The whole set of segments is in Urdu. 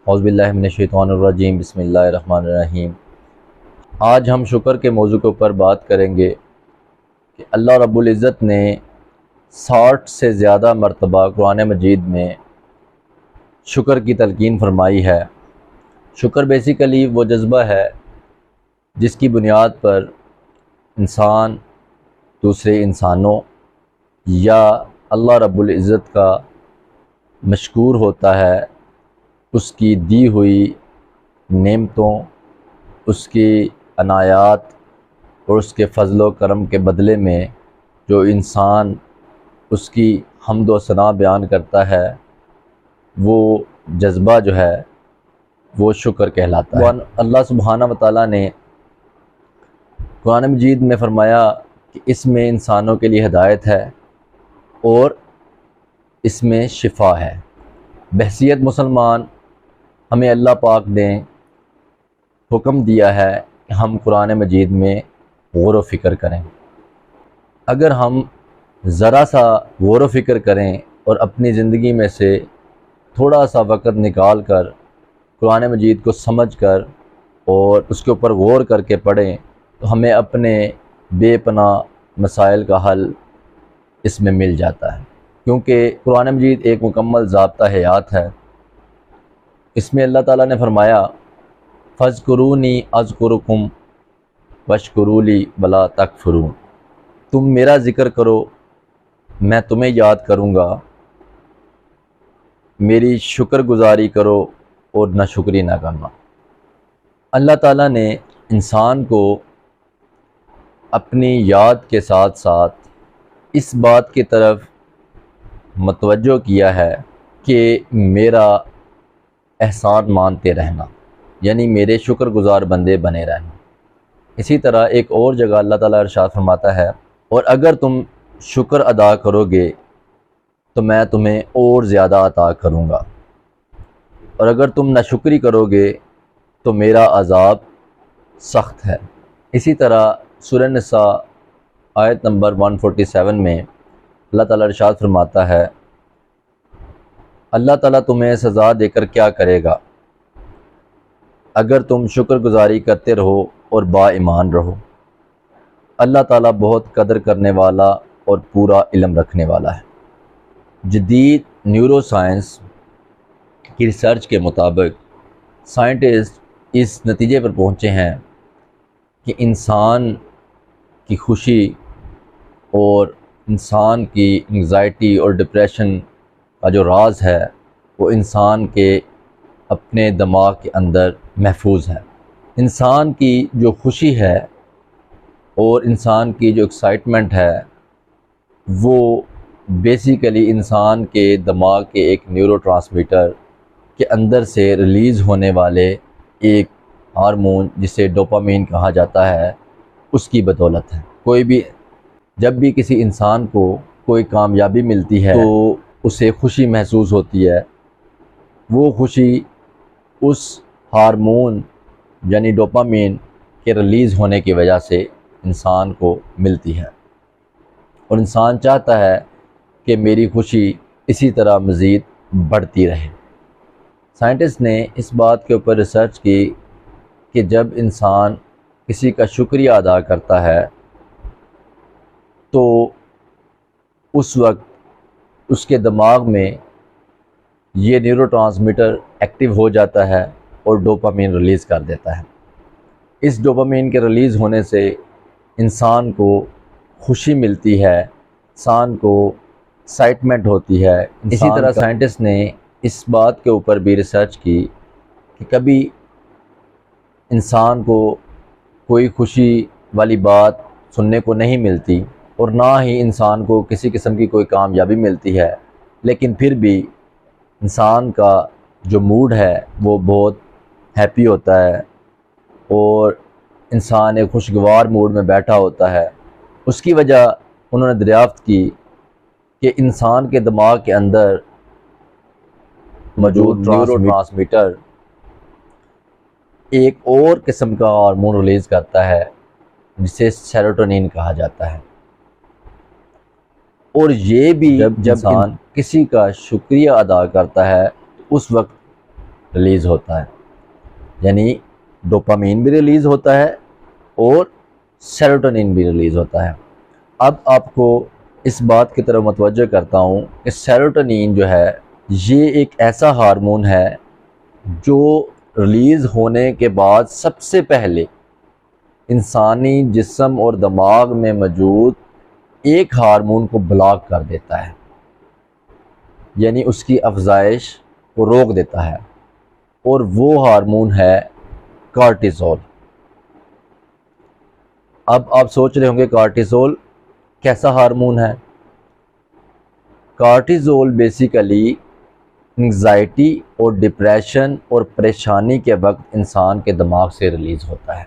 اعوذ باللہ من الشیطان الرجیم، بسم اللہ الرحمن الرحیم۔ آج ہم شکر کے موضوع کے اوپر بات کریں گے کہ اللہ رب العزت نے 60 سے زیادہ مرتبہ قرآن مجید میں شکر کی تلقین فرمائی ہے۔ شکر بیسیکلی وہ جذبہ ہے جس کی بنیاد پر انسان دوسرے انسانوں یا اللہ رب العزت کا مشکور ہوتا ہے، اس کی دی ہوئی نعمتوں، اس کی عنایات اور اس کے فضل و کرم کے بدلے میں جو انسان اس کی حمد و ثنا بیان کرتا ہے، وہ جذبہ جو ہے وہ شکر کہلاتا ہے۔ اللہ سبحانہ و تعالیٰ نے قرآن مجید میں فرمایا کہ اس میں انسانوں کے لیے ہدایت ہے اور اس میں شفا ہے۔ بحیثیت مسلمان ہمیں اللہ پاک نے حکم دیا ہے کہ ہم قرآن مجید میں غور و فکر کریں۔ اگر ہم ذرا سا غور و فکر کریں اور اپنی زندگی میں سے تھوڑا سا وقت نکال کر قرآن مجید کو سمجھ کر اور اس کے اوپر غور کر کے پڑھیں تو ہمیں اپنے بے پناہ مسائل کا حل اس میں مل جاتا ہے، کیونکہ قرآن مجید ایک مکمل ضابطہ حیات ہے۔ اس میں اللہ تعالیٰ نے فرمایا فَاذْكُرُونِي أَذْكُرُكُمْ وَاشْكُرُوا لِي وَلَا تَكْفُرُونَ، تم میرا ذکر کرو میں تمہیں یاد کروں گا، میری شکر گزاری کرو اور ناشکری نہ کرنا۔ اللہ تعالیٰ نے انسان کو اپنی یاد کے ساتھ ساتھ اس بات کی طرف متوجہ کیا ہے کہ میرا احسان مانتے رہنا، یعنی میرے شکر گزار بندے بنے رہنا۔ اسی طرح ایک اور جگہ اللہ تعالیٰ ارشاد فرماتا ہے اور اگر تم شکر ادا کرو گے تو میں تمہیں اور زیادہ عطا کروں گا، اور اگر تم ناشکری کرو گے تو میرا عذاب سخت ہے۔ اسی طرح سورہ نساء آیت نمبر 147 میں اللہ تعالیٰ ارشاد فرماتا ہے اللہ تعالیٰ تمہیں سزا دے کر کیا کرے گا اگر تم شکر گزاری کرتے رہو اور با ایمان رہو۔ اللہ تعالیٰ بہت قدر کرنے والا اور پورا علم رکھنے والا ہے۔ جدید نیورو سائنس کی ریسرچ کے مطابق سائنٹسٹ اس نتیجے پر پہنچے ہیں کہ انسان کی خوشی اور انسان کی انگزائٹی اور ڈپریشن کا جو راز ہے وہ انسان کے اپنے دماغ کے اندر محفوظ ہے۔ انسان کی جو خوشی ہے اور انسان کی جو ایکسائٹمنٹ ہے وہ بیسیکلی انسان کے دماغ کے ایک نیورو ٹرانسمیٹر کے اندر سے ریلیز ہونے والے ایک ہارمون جسے ڈوپامین کہا جاتا ہے، اس کی بدولت ہے۔ جب بھی کسی انسان کو کوئی کامیابی ملتی ہے تو اسے خوشی محسوس ہوتی ہے، وہ خوشی اس ہارمون یعنی ڈوپامین کے ریلیز ہونے کی وجہ سے انسان کو ملتی ہے، اور انسان چاہتا ہے کہ میری خوشی اسی طرح مزید بڑھتی رہے۔ سائنٹسٹ نے اس بات کے اوپر ریسرچ کی کہ جب انسان کسی کا شکریہ ادا کرتا ہے تو اس وقت اس کے دماغ میں یہ نیورو ٹرانسمیٹر ایکٹیو ہو جاتا ہے اور ڈوپامین ریلیز کر دیتا ہے۔ اس ڈوپامین کے ریلیز ہونے سے انسان کو خوشی ملتی ہے، انسان کو ایکسائٹمنٹ ہوتی ہے۔ اسی طرح سائنٹسٹ نے اس بات کے اوپر بھی ریسرچ کی کہ کبھی انسان کو کوئی خوشی والی بات سننے کو نہیں ملتی اور نہ ہی انسان کو کسی قسم کی کوئی کامیابی ملتی ہے، لیکن پھر بھی انسان کا جو موڈ ہے وہ بہت ہیپی ہوتا ہے اور انسان ایک خوشگوار موڈ میں بیٹھا ہوتا ہے۔ اس کی وجہ انہوں نے دریافت کی کہ انسان کے دماغ کے اندر موجود نیورو ٹرانسمیٹر ایک اور قسم کا ہارمون ریلیز کرتا ہے جسے سیروٹونین کہا جاتا ہے، اور یہ بھی جب انسان کسی کا شکریہ ادا کرتا ہے اس وقت ریلیز ہوتا ہے، یعنی ڈوپامین بھی ریلیز ہوتا ہے اور سیروٹونین بھی ریلیز ہوتا ہے۔ اب آپ کو اس بات کی طرف متوجہ کرتا ہوں کہ سیروٹونین جو ہے یہ ایک ایسا ہارمون ہے جو ریلیز ہونے کے بعد سب سے پہلے انسانی جسم اور دماغ میں موجود ایک ہارمون کو بلاک کر دیتا ہے، یعنی اس کی افزائش کو روک دیتا ہے، اور وہ ہارمون ہے کارٹیزول۔ اب آپ سوچ رہے ہوں گے کارٹیزول کیسا ہارمون ہے؟ کارٹیزول بیسیکلی انگزائٹی اور ڈپریشن اور پریشانی کے وقت انسان کے دماغ سے ریلیز ہوتا ہے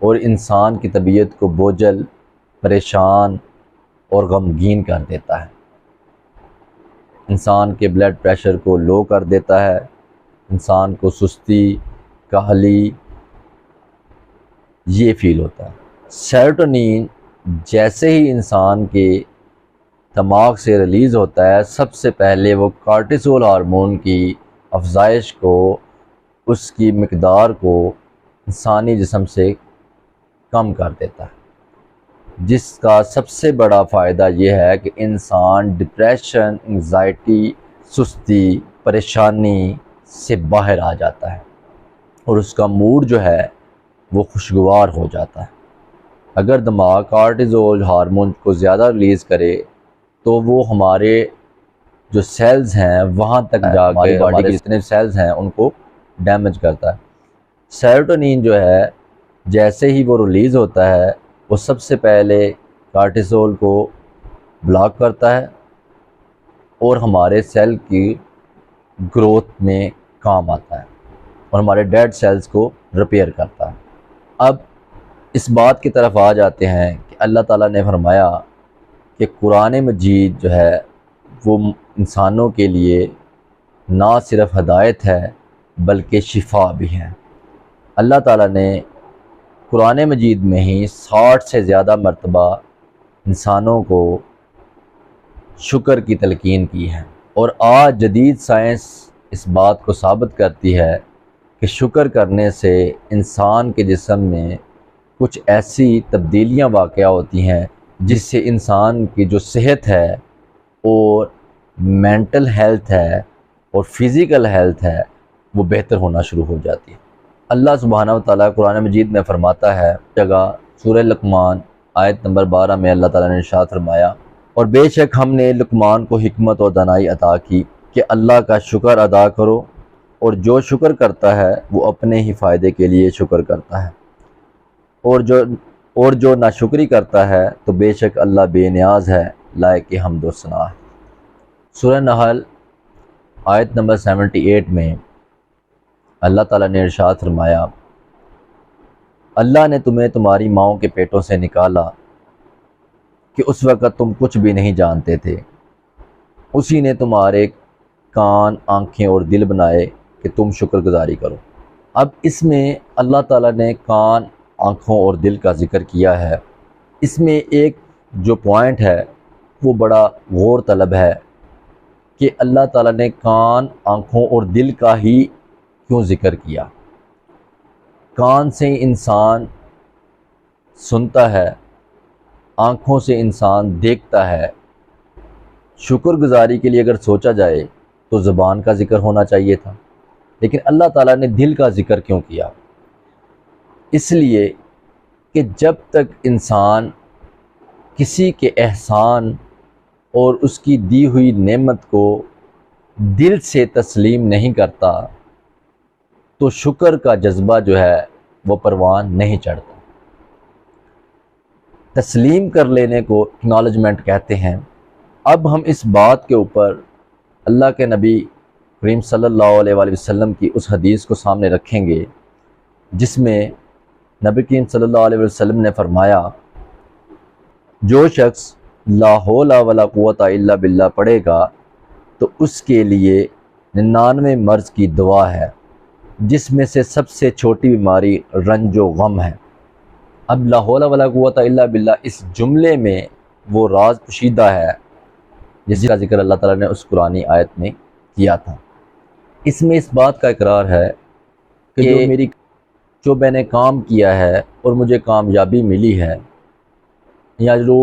اور انسان کی طبیعت کو بوجھل، پریشان اور غمگین کر دیتا ہے، انسان کے بلڈ پریشر کو لو کر دیتا ہے، انسان کو سستی، کاہلی یہ فیل ہوتا ہے۔ سیروٹونین جیسے ہی انسان کے دماغ سے ریلیز ہوتا ہے، سب سے پہلے وہ کارٹیزول ہارمون کی افزائش کو، اس کی مقدار کو انسانی جسم سے کم کر دیتا ہے، جس کا سب سے بڑا فائدہ یہ ہے کہ انسان ڈپریشن، انگزائٹی، سستی، پریشانی سے باہر آ جاتا ہے اور اس کا موڈ جو ہے وہ خوشگوار ہو جاتا ہے۔ اگر دماغ کارٹیزول ہارمون کو زیادہ ریلیز کرے تو وہ ہمارے جو سیلز ہیں وہاں تک جا کے ہماری باڈی کے جتنے سیلز ہیں ان کو ڈیمیج کرتا ہے۔ سیروٹونین جو ہے جیسے ہی وہ ریلیز ہوتا ہے وہ سب سے پہلے کارٹیزول کو بلاک کرتا ہے اور ہمارے سیل کی گروتھ میں کام آتا ہے اور ہمارے ڈیڈ سیلز کو ریپیئر کرتا ہے۔ اب اس بات کی طرف آ جاتے ہیں کہ اللہ تعالیٰ نے فرمایا کہ قرآن مجید جو ہے وہ انسانوں کے لیے نہ صرف ہدایت ہے بلکہ شفا بھی ہے۔ اللہ تعالیٰ نے قرآن مجید میں ہی 60 سے زیادہ مرتبہ انسانوں کو شکر کی تلقین کی ہے، اور آج جدید سائنس اس بات کو ثابت کرتی ہے کہ شکر کرنے سے انسان کے جسم میں کچھ ایسی تبدیلیاں واقع ہوتی ہیں جس سے انسان کی جو صحت ہے اور مینٹل ہیلتھ ہے اور فزیکل ہیلتھ ہے وہ بہتر ہونا شروع ہو جاتی ہے۔ اللہ سبحانہ و تعالیٰ قرآن مجید میں فرماتا ہے، جگہ سورہ لقمان آیت نمبر 12 میں اللہ تعالیٰ نے ارشاد فرمایا، اور بے شک ہم نے لقمان کو حکمت اور دانائی عطا کی کہ اللہ کا شکر ادا کرو، اور جو شکر کرتا ہے وہ اپنے ہی فائدے کے لیے شکر کرتا ہے، اور جو ناشکری کرتا ہے تو بے شک اللہ بے نیاز ہے، لائق حمد و ثنا ہے۔ سورہ نحل آیت نمبر 78 میں اللہ تعالیٰ نے ارشاد فرمایا، اللہ نے تمہیں تمہاری ماؤں کے پیٹوں سے نکالا کہ اس وقت تم کچھ بھی نہیں جانتے تھے، اسی نے تمہارے کان، آنکھیں اور دل بنائے کہ تم شکر گزاری کرو۔ اب اس میں اللہ تعالیٰ نے کان، آنکھوں اور دل کا ذکر کیا ہے۔ اس میں ایک جو پوائنٹ ہے وہ بڑا غور طلب ہے کہ اللہ تعالیٰ نے کان، آنکھوں اور دل کا ہی کیوں ذکر کیا؟ کان سے انسان سنتا ہے، آنکھوں سے انسان دیکھتا ہے۔ شکر گزاری کے لیے اگر سوچا جائے تو زبان کا ذکر ہونا چاہیے تھا، لیکن اللہ تعالیٰ نے دل کا ذکر کیوں کیا؟ اس لیے کہ جب تک انسان کسی کے احسان اور اس کی دی ہوئی نعمت کو دل سے تسلیم نہیں کرتا تو شکر کا جذبہ جو ہے وہ پروان نہیں چڑھتا۔ تسلیم کر لینے کو اکنالجمنٹ کہتے ہیں۔ اب ہم اس بات کے اوپر اللہ کے نبی کریم صلی اللہ علیہ وآلہ وسلم کی اس حدیث کو سامنے رکھیں گے جس میں نبی کریم صلی اللہ علیہ وسلم نے فرمایا، جو شخص لا حول ولا قوت الا باللہ پڑھے گا تو اس کے لیے 99 مرض کی دوا ہے، جس میں سے سب سے چھوٹی بیماری رنج و غم ہے۔ اب لا حول ولا قوت الا باللہ اس جملے میں وہ راز پوشیدہ ہے جس کا ذکر اللہ تعالیٰ نے اس قرآنی آیت میں کیا تھا۔ اس میں اس بات کا اقرار ہے کہ جو میں نے کام کیا ہے اور مجھے کامیابی ملی ہے، یا جو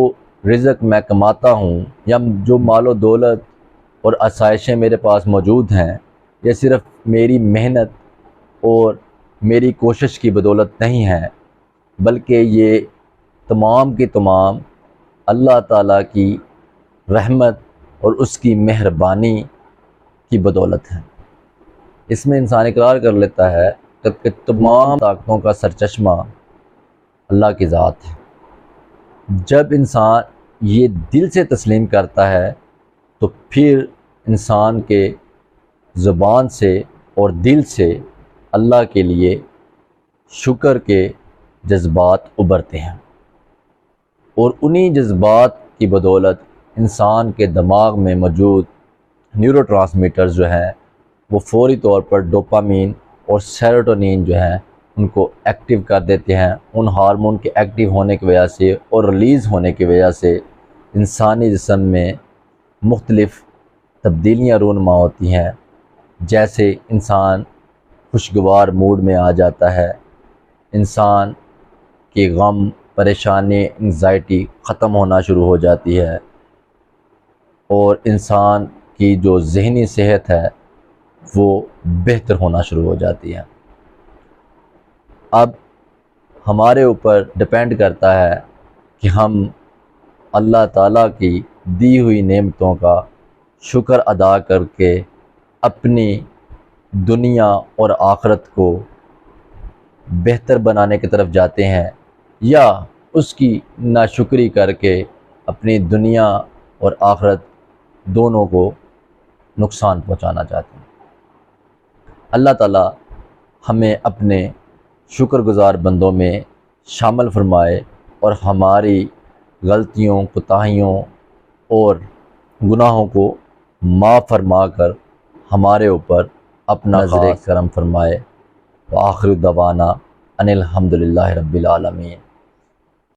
رزق میں کماتا ہوں، یا جو مال و دولت اور آسائشیں میرے پاس موجود ہیں، یہ صرف میری محنت اور میری کوشش کی بدولت نہیں ہے، بلکہ یہ تمام کی تمام اللہ تعالیٰ کی رحمت اور اس کی مہربانی کی بدولت ہے۔ اس میں انسان اقرار کر لیتا ہے کہ تمام طاقتوں کا سرچشمہ اللہ کی ذات ہے۔ جب انسان یہ دل سے تسلیم کرتا ہے تو پھر انسان کے زبان سے اور دل سے اللہ کے لیے شکر کے جذبات ابھرتے ہیں، اور انہی جذبات کی بدولت انسان کے دماغ میں موجود نیورو ٹرانسمیٹرز جو ہیں وہ فوری طور پر ڈوپامین اور سیروٹونین جو ہیں ان کو ایکٹیو کر دیتے ہیں۔ ان ہارمون کے ایکٹیو ہونے کی وجہ سے اور ریلیز ہونے کی وجہ سے انسانی جسم میں مختلف تبدیلیاں رونما ہوتی ہیں، جیسے انسان خوشگوار موڈ میں آ جاتا ہے، انسان کی غم، پریشانی، انگزائٹی ختم ہونا شروع ہو جاتی ہے، اور انسان کی جو ذہنی صحت ہے وہ بہتر ہونا شروع ہو جاتی ہے۔ اب ہمارے اوپر ڈپینڈ کرتا ہے کہ ہم اللہ تعالیٰ کی دی ہوئی نعمتوں کا شکر ادا کر کے اپنی دنیا اور آخرت کو بہتر بنانے کی طرف جاتے ہیں، یا اس کی ناشکری کر کے اپنی دنیا اور آخرت دونوں کو نقصان پہنچانا چاہتے ہیں۔ اللہ تعالیٰ ہمیں اپنے شکر گزار بندوں میں شامل فرمائے، اور ہماری غلطیوں، کوتاہیوں اور گناہوں کو معاف فرما کر ہمارے اوپر اپنا نظر کرم فرمائے۔ وآخر دعوانا ان الحمد للہ رب العالمین۔